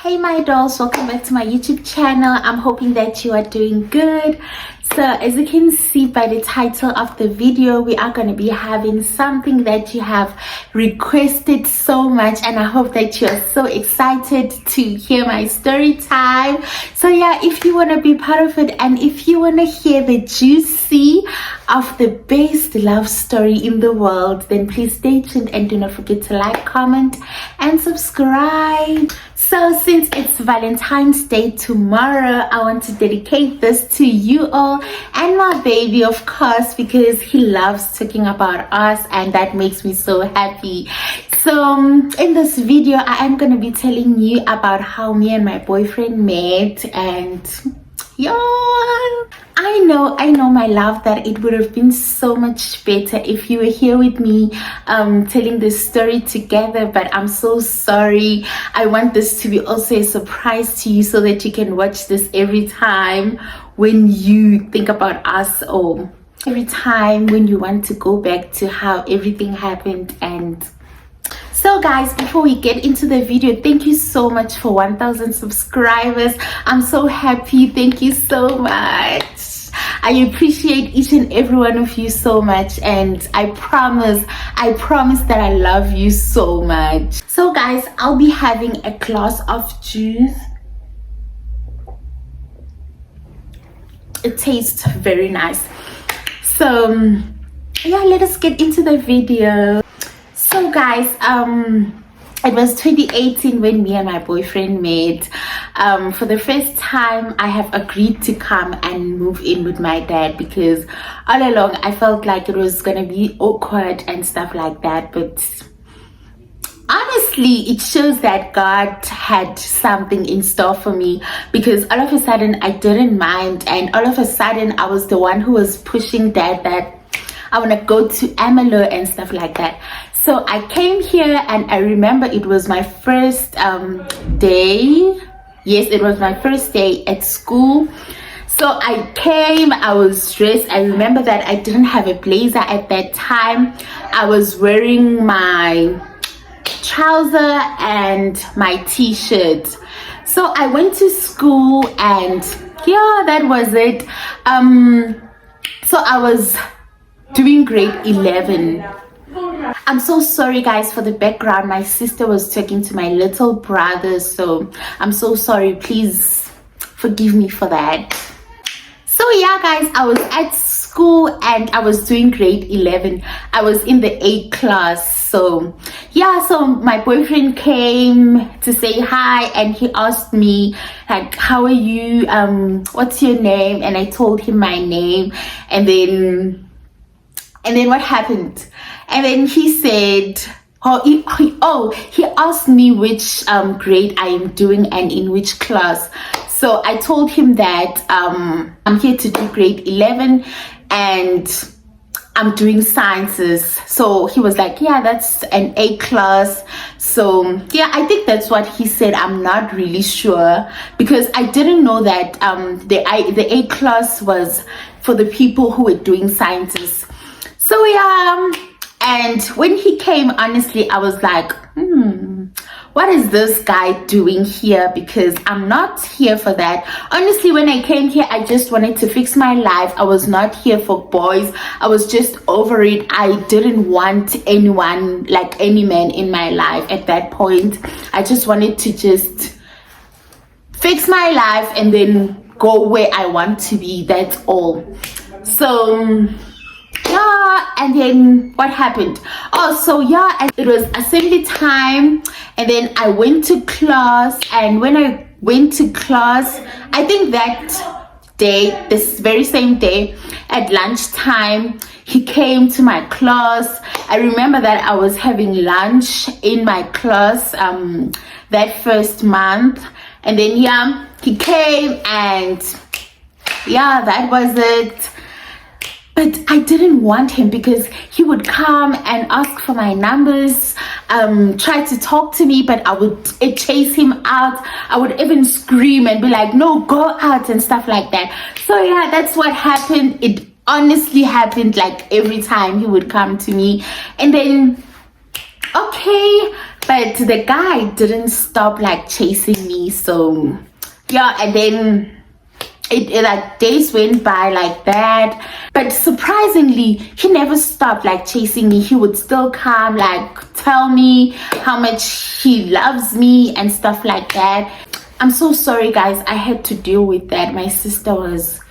Hey my dolls, welcome back to my YouTube channel. I'm hoping that you are doing good. So as you can see by the title of the video, we are going to be having something that you have requested so much, and I hope that you are so excited to hear my story time. So yeah, if you want to be part of it and if you want to hear the juicy of the best love story in the world, then please stay tuned and do not forget to like, comment and subscribe. So since it's Valentine's Day tomorrow, I want to dedicate this to you all and my baby, of course, because he loves talking about us and that makes me so happy. So in this video, I am going to be telling you about how me and my boyfriend met. And yeah, I know my love, that it would have been so much better if you were here with me telling this story together, but I'm so sorry. I want this to be also a surprise to you so that you can watch this every time when you think about us, or every time when you want to go back to how everything happened. And so guys, before we get into the video, thank you so much for 1,000 subscribers. I'm so happy. Thank you so much. I appreciate each and every one of you so much, and I promise that I love you so much. So guys, I'll be having a glass of juice. It tastes very nice. So yeah, let us get into the video. So guys, it was 2018 when me and my boyfriend met. For the first time, I have agreed to come and move in with my dad, because all along I felt like it was gonna be awkward and stuff like that. But honestly, it shows that God had something in store for me, because all of a sudden I didn't mind, and all of a sudden I was the one who was pushing dad that I want to go to Amelo and stuff like that. So I came here, and I remember it was my first day. Yes, it was my first day at school. So I came, I was dressed. I remember that I didn't have a blazer at that time. I was wearing my trouser and my t-shirt. So I went to school, and yeah, that was it. So I was doing grade 11. I'm so sorry guys for the background. My sister was talking to my little brother, so I'm so sorry. Please forgive me for that. So yeah guys, I was at school and I was doing grade 11. I was in the 8th class. So yeah, so my boyfriend came to say hi, and he asked me like, how are you, what's your name? And I told him my name, and then what happened? And then he said, he asked me which grade I am doing and in which class. So I told him that I'm here to do grade 11 and I'm doing sciences. So he was like, yeah, that's an A class. So yeah, I think that's what he said. I'm not really sure, because I didn't know that the A class was for the people who were doing sciences. So yeah, and when he came, honestly, I was like, what is this guy doing here? Because I'm not here for that. Honestly, when I came here, I just wanted to fix my life. I was not here for boys. I was just over it. I didn't want anyone, like any man in my life at that point. I just wanted to just fix my life and then go where I want to be. That's all. So yeah, and then what happened? Oh, so yeah, and it was assembly time, and then I went to class. And when I went to class, I think that day, this very same day at lunchtime, he came to my class. I remember that I was having lunch in my class that first month, and then yeah, he came, and yeah, that was it. But I didn't want him, because he would come and ask for my numbers, try to talk to me, but I would chase him out. I would even scream and be like, no, go out and stuff like that. So yeah, that's what happened. It honestly happened like every time he would come to me. And then, okay, But the guy didn't stop like chasing me. So yeah, and then it like days went by like that, but surprisingly he never stopped like chasing me. He would still come, like tell me how much he loves me and stuff like that. I'm so sorry guys, I had to deal with that. My sister was...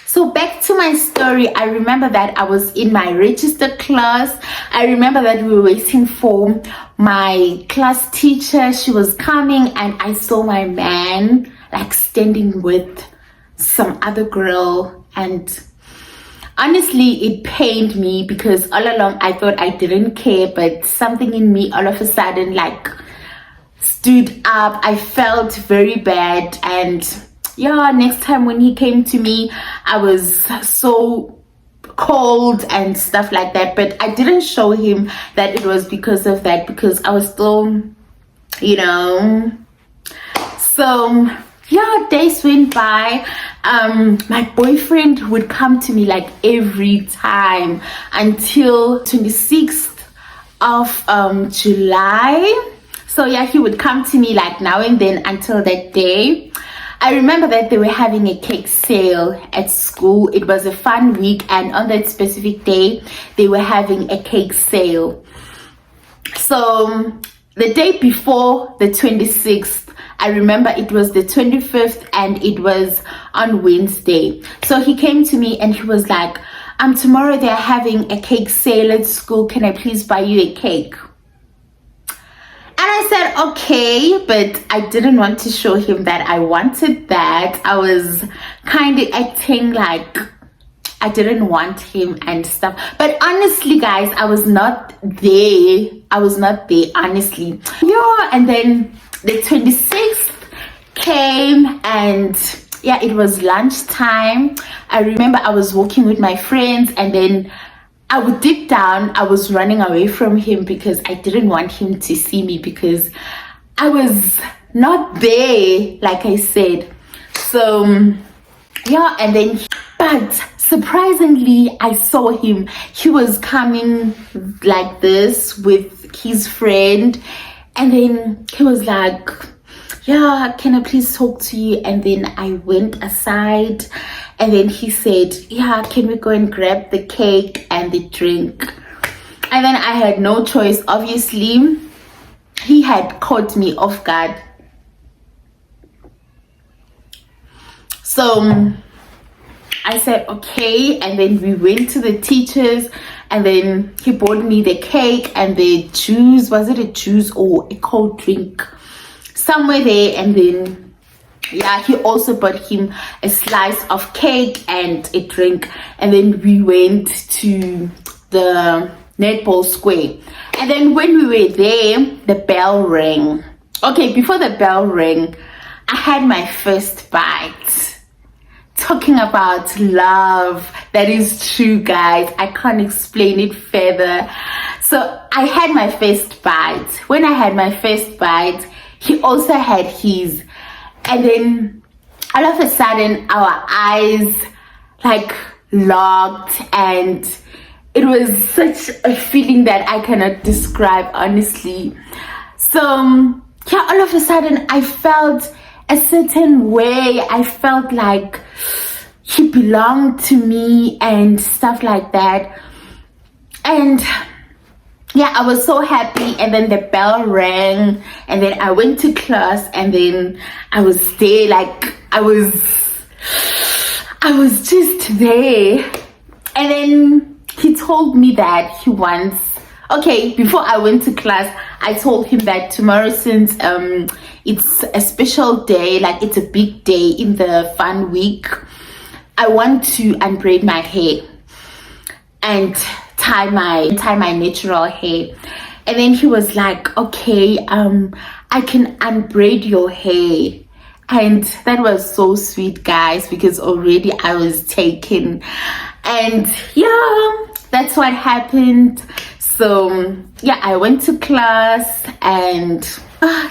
So back to my story. I remember that I was in my register class. I remember that we were waiting for my class teacher. She was coming and I saw my man like standing with some other girl, and honestly it pained me because all along I thought I didn't care, but something in me all of a sudden like stood up. I felt very bad, and yeah, next time when he came to me I was so cold and stuff like that, but I didn't show him that it was because of that, because I was still, you know. So yeah, days went by. My boyfriend would come to me like every time until 26th of July. So yeah, he would come to me like now and then until that day. I remember that they were having a cake sale at school. It was a fun week, and on that specific day they were having a cake sale. So the day before the 26th, I remember it was the 25th and it was on Wednesday. So he came to me and he was like, tomorrow they're having a cake sale at school. Can I please buy you a cake? And I said, okay, but I didn't want to show him that I wanted that. I was kind of acting like I didn't want him and stuff. But honestly, guys, I was not there. Honestly. Yeah, and then the 26th came and yeah, it was lunchtime. I remember I was walking with my friends, and then I would deep down, I was running away from him because I didn't want him to see me, because I was not there, like I said. So yeah, and then but surprisingly I saw him. He was coming like this with his friend, and then he was like, yeah, can I please talk to you? And then I went aside, and then he said, yeah, can we go and grab the cake and the drink? And then I had no choice. Obviously he had caught me off guard. So I said okay, and then we went to the teachers, and then he bought me the cake and the juice. Was it a juice or a cold drink? Somewhere there. And then yeah, he also bought him a slice of cake and a drink. And then we went to the netball square. And then when we were there, the bell rang. Okay, before the bell rang, I had my first bite. Talking about love, that is true, guys. I can't explain it further. So I had my first bite. When I had my first bite, he also had his. And then all of a sudden our eyes like locked, and it was such a feeling that I cannot describe, honestly. So yeah, all of a sudden I felt a certain way. I felt like he belonged to me and stuff like that. And yeah, I was so happy. And then the bell rang, and then I went to class, and then I was there, like I was just there. And then he told me that he wants, okay, before I went to class, I told him that tomorrow, since it's a special day, like it's a big day in the fun week, I want to unbraid my hair and tie my natural hair. And then he was like, okay, I can unbraid your hair. And that was so sweet, guys, because already I was taken. And yeah, that's what happened. So yeah, I went to class, and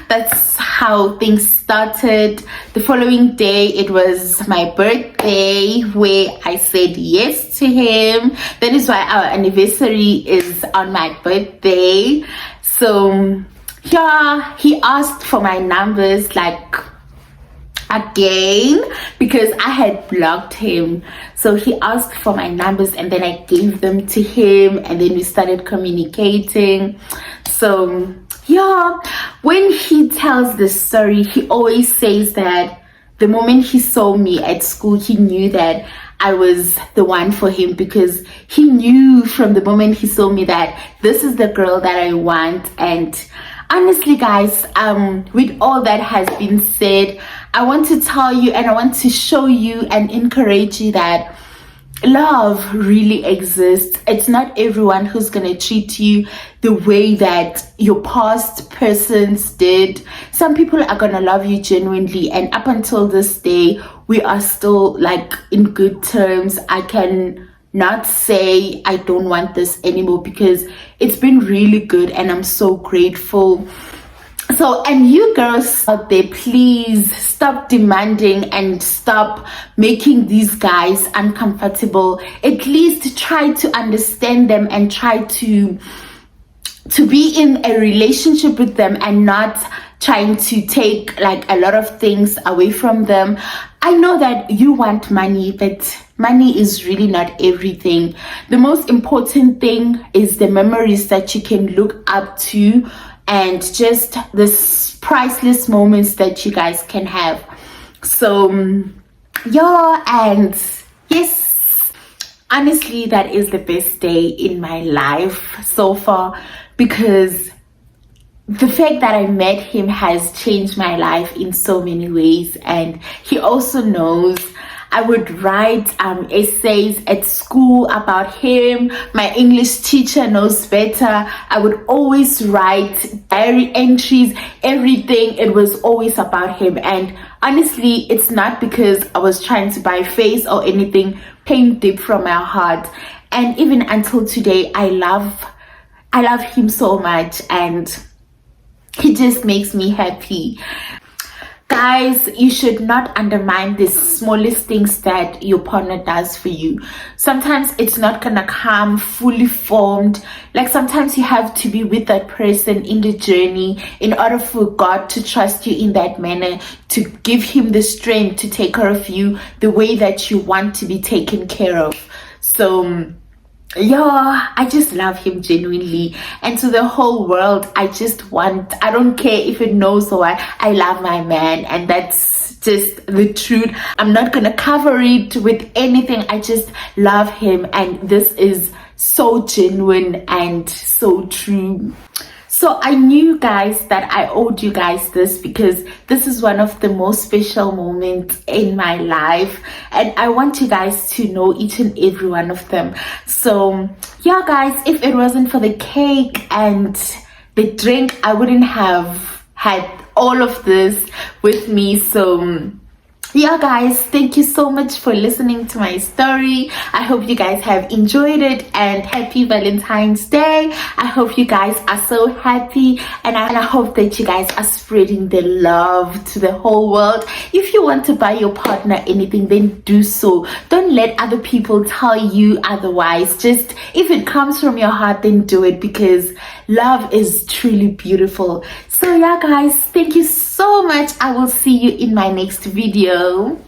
that's how things started. The following day, it was my birthday, where I said yes to him. That is why our anniversary is on my birthday. So yeah, he asked for my numbers like again because I had blocked him. So he asked for my numbers and then I gave them to him and then we started communicating. So yeah, when he tells the story, he always says that the moment he saw me at school, he knew that I was the one for him, because he knew from the moment he saw me that this is the girl that I want. And honestly guys, with all that has been said, I want to tell you and I want to show you and encourage you that love really exists. It's not everyone who's gonna treat you the way that your past persons did. Some people are gonna love you genuinely, and up until this day we are still like in good terms. I can not say I don't want this anymore because it's been really good and I'm so grateful. So, and you girls out there, please stop demanding and stop making these guys uncomfortable. At least try to understand them and try to be in a relationship with them and not trying to take like a lot of things away from them. I know that you want money, but money is really not everything. The most important thing is the memories that you can look up to and just this priceless moments that you guys can have. So yeah, and yes, honestly that is the best day in my life so far, because the fact that I met him has changed my life in so many ways. And he also knows I would write essays at school about him. My English teacher knows better. I would always write diary entries, everything. It was always about him. And honestly, it's not because I was trying to buy face or anything. Came deep from my heart. And even until today, I love him so much, and he just makes me happy. Guys, you should not undermine the smallest things that your partner does for you. Sometimes it's not gonna come fully formed. Like sometimes you have to be with that person in the journey in order for God to trust you in that manner, to give him the strength to take care of you the way that you want to be taken care of. So yeah, I just love him genuinely, and to the whole world, I don't care if it knows what, I love my man, and that's just the truth. I'm not gonna cover it with anything. I just love him, and this is so genuine and so true. So I knew guys that I owed you guys this, because this is one of the most special moments in my life and I want you guys to know each and every one of them. So yeah guys, if it wasn't for the cake and the drink, I wouldn't have had all of this with me. So yeah guys, thank you so much for listening to my story. I hope you guys have enjoyed it, and happy Valentine's Day. I hope you guys are so happy, and I hope that you guys are spreading the love to the whole world. If you want to buy your partner anything, then do so. Don't let other people tell you otherwise. Just if it comes from your heart, then do it, because love is truly beautiful. So yeah guys, thank you so much. I will see you in my next video.